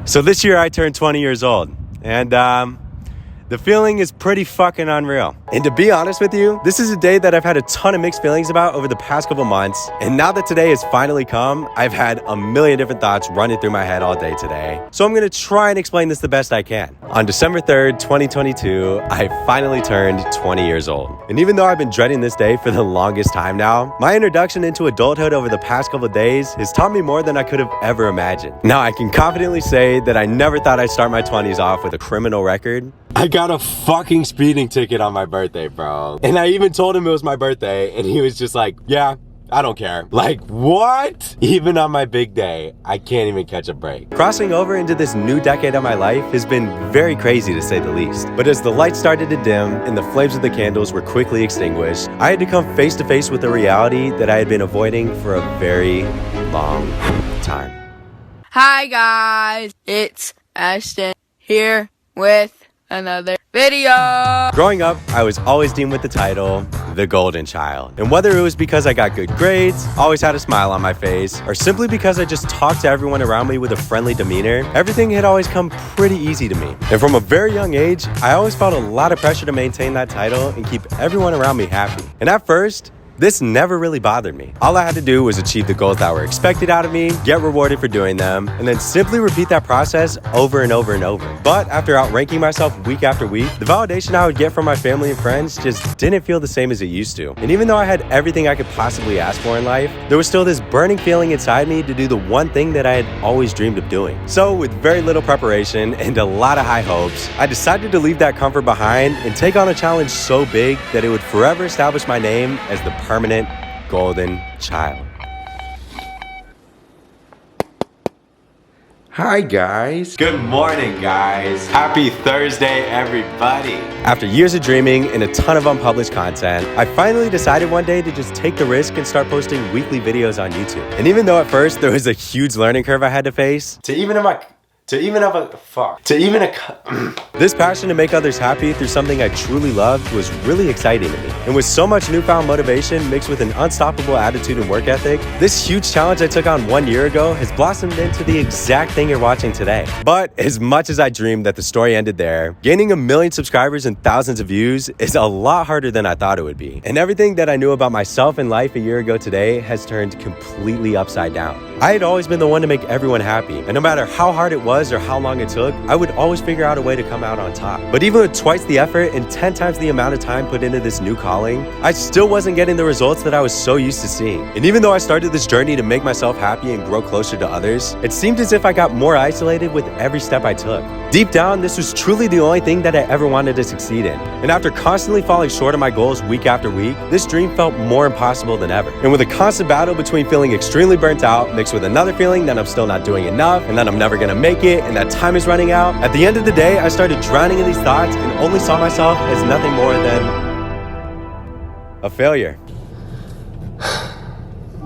So this year I turned 20 years old, and the feeling is pretty fucking unreal. And to be honest with you, this is a day that I've had a ton of mixed feelings about over the past couple months. And now that today has finally come, I've had a million different thoughts running through my head all day today. So I'm gonna try and explain this the best I can. On December 3rd, 2022, I finally turned 20 years old. And even though I've been dreading this day for the longest time now, my introduction into adulthood over the past couple of days has taught me more than I could have ever imagined. Now I can confidently say that I never thought I'd start my 20s off with a criminal record. I got a fucking speeding ticket on my birthday, bro. And I even told him it was my birthday, and he was just like, yeah, I don't care. Like, what? Even on my big day, I can't even catch a break. Crossing over into this new decade of my life has been very crazy to say the least. But as the lights started to dim and the flames of the candles were quickly extinguished, I had to come face to face with a reality that I had been avoiding for a very long time. Hi guys, it's Ashton here with another video. Growing up, I was always deemed with the title, the golden child. And whether it was because I got good grades, always had a smile on my face, or simply because I just talked to everyone around me with a friendly demeanor, everything had always come pretty easy to me. And from a very young age, I always felt a lot of pressure to maintain that title and keep everyone around me happy. And at first, this never really bothered me. All I had to do was achieve the goals that were expected out of me, get rewarded for doing them, and then simply repeat that process over and over and over. But after outranking myself week after week, the validation I would get from my family and friends just didn't feel the same as it used to. And even though I had everything I could possibly ask for in life, there was still this burning feeling inside me to do the one thing that I had always dreamed of doing. So with very little preparation and a lot of high hopes, I decided to leave that comfort behind and take on a challenge so big that it would forever establish my name as the permanent golden child. Hi guys. Good morning guys. Happy Thursday everybody. After years of dreaming and a ton of unpublished content, I finally decided one day to just take the risk and start posting weekly videos on YouTube. And even though at first there was a huge learning curve I had to face, this passion to make others happy through something I truly loved was really exciting to me. And with so much newfound motivation mixed with an unstoppable attitude and work ethic, this huge challenge I took on 1 year ago has blossomed into the exact thing you're watching today. But as much as I dreamed that the story ended there, gaining 1 million subscribers and thousands of views is a lot harder than I thought it would be. And everything that I knew about myself and life a year ago today has turned completely upside down. I had always been the one to make everyone happy, and no matter how hard it was or how long it took, I would always figure out a way to come out on top. But even with twice the effort and 10 times the amount of time put into this new calling, I still wasn't getting the results that I was so used to seeing. And even though I started this journey to make myself happy and grow closer to others, it seemed as if I got more isolated with every step I took. Deep down, this was truly the only thing that I ever wanted to succeed in. And after constantly falling short of my goals week after week, this dream felt more impossible than ever. And with a constant battle between feeling extremely burnt out, mixed with another feeling that I'm still not doing enough, and that I'm never gonna make it, and that time is running out, at the end of the day, I started drowning in these thoughts and only saw myself as nothing more than a failure.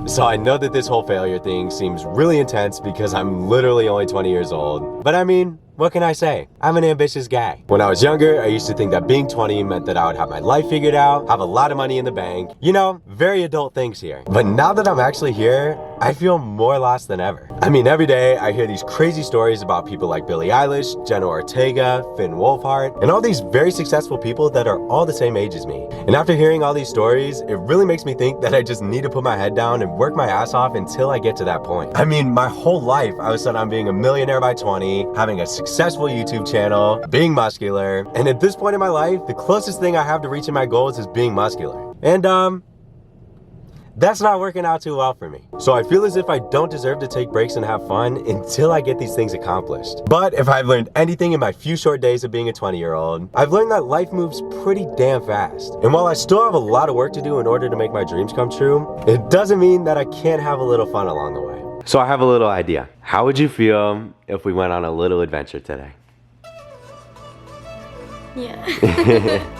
So I know that this whole failure thing seems really intense because I'm literally only 20 years old. But I mean, what can I say? I'm an ambitious guy. When I was younger, I used to think that being 20 meant that I would have my life figured out, have a lot of money in the bank. You know, very adult things here. But now that I'm actually here, I feel more lost than ever. I mean, every day I hear these crazy stories about people like Billie Eilish, Jenna Ortega, Finn Wolfhard, and all these very successful people that are all the same age as me. And after hearing all these stories, it really makes me think that I just need to put my head down and work my ass off until I get to that point. I mean, my whole life I was set on being a millionaire by 20, having a successful YouTube channel, being muscular, and at this point in my life, the closest thing I have to reaching my goals is being muscular. And that's not working out too well for me. So I feel as if I don't deserve to take breaks and have fun until I get these things accomplished. But if I've learned anything in my few short days of being a 20-year-old, I've learned that life moves pretty damn fast. And while I still have a lot of work to do in order to make my dreams come true, it doesn't mean that I can't have a little fun along the way. So I have a little idea. How would you feel if we went on a little adventure today? Yeah.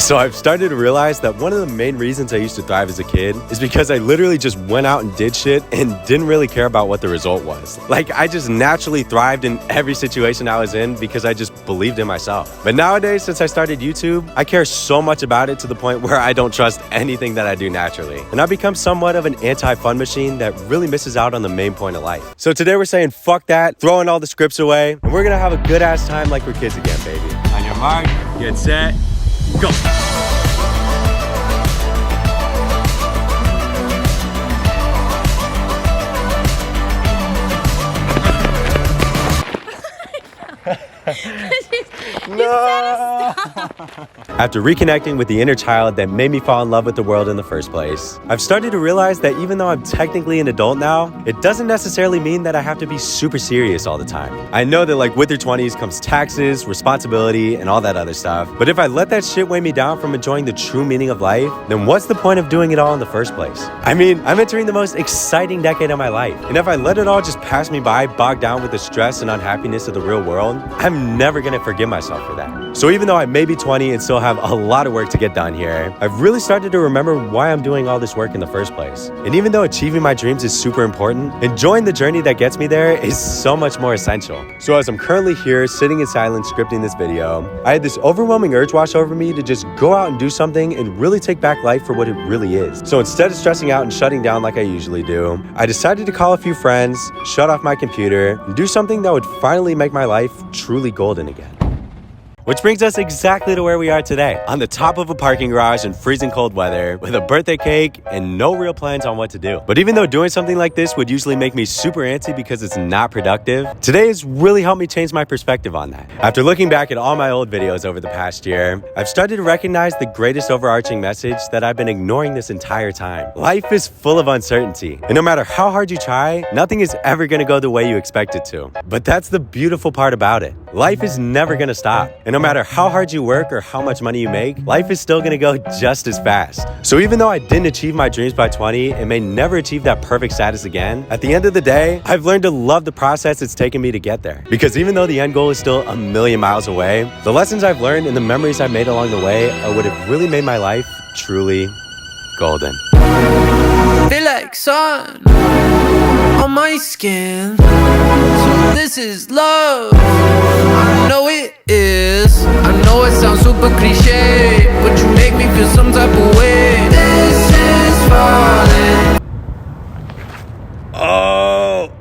So I've started to realize that one of the main reasons I used to thrive as a kid is because I literally just went out and did shit and didn't really care about what the result was. Like, I just naturally thrived in every situation I was in because I just believed in myself. But nowadays, since I started YouTube, I care so much about it to the point where I don't trust anything that I do naturally. And I've become somewhat of an anti-fun machine that really misses out on the main point of life. So today we're saying fuck that, throwing all the scripts away, and we're gonna have a good ass time like we're kids again, baby. On your mark, get set, go. No. After reconnecting with the inner child that made me fall in love with the world in the first place, I've started to realize that even though I'm technically an adult now, it doesn't necessarily mean that I have to be super serious all the time. I know that like with your 20s comes taxes, responsibility, and all that other stuff. But if I let that shit weigh me down from enjoying the true meaning of life, then what's the point of doing it all in the first place? I mean, I'm entering the most exciting decade of my life. And if I let it all just pass me by, bogged down with the stress and unhappiness of the real world, I'm never gonna forgive myself for that. So even though I may be 20 and still have a lot of work to get done here, I've really started to remember why I'm doing all this work in the first place. And even though achieving my dreams is super important, enjoying the journey that gets me there is so much more essential. So as I'm currently here, sitting in silence, scripting this video, I had this overwhelming urge wash over me to just go out and do something and really take back life for what it really is. So instead of stressing out and shutting down like I usually do, I decided to call a few friends, shut off my computer, and do something that would finally make my life truly golden again. Which brings us exactly to where we are today, on the top of a parking garage in freezing cold weather, with a birthday cake and no real plans on what to do. But even though doing something like this would usually make me super antsy because it's not productive, today has really helped me change my perspective on that. After looking back at all my old videos over the past year, I've started to recognize the greatest overarching message that I've been ignoring this entire time. Life is full of uncertainty, and no matter how hard you try, nothing is ever gonna go the way you expect it to. But that's the beautiful part about it. Life is never gonna stop. And no matter how hard you work or how much money you make, life is still gonna go just as fast. So even though I didn't achieve my dreams by 20 and may never achieve that perfect status again, at the end of the day, I've learned to love the process it's taken me to get there. Because even though the end goal is still a million miles away, the lessons I've learned and the memories I've made along the way are what have really made my life truly golden. Feel like sun on my skin. So this is love. I know it is. I know it sounds super cliche, but you make me feel some type of way. This is falling. Oh.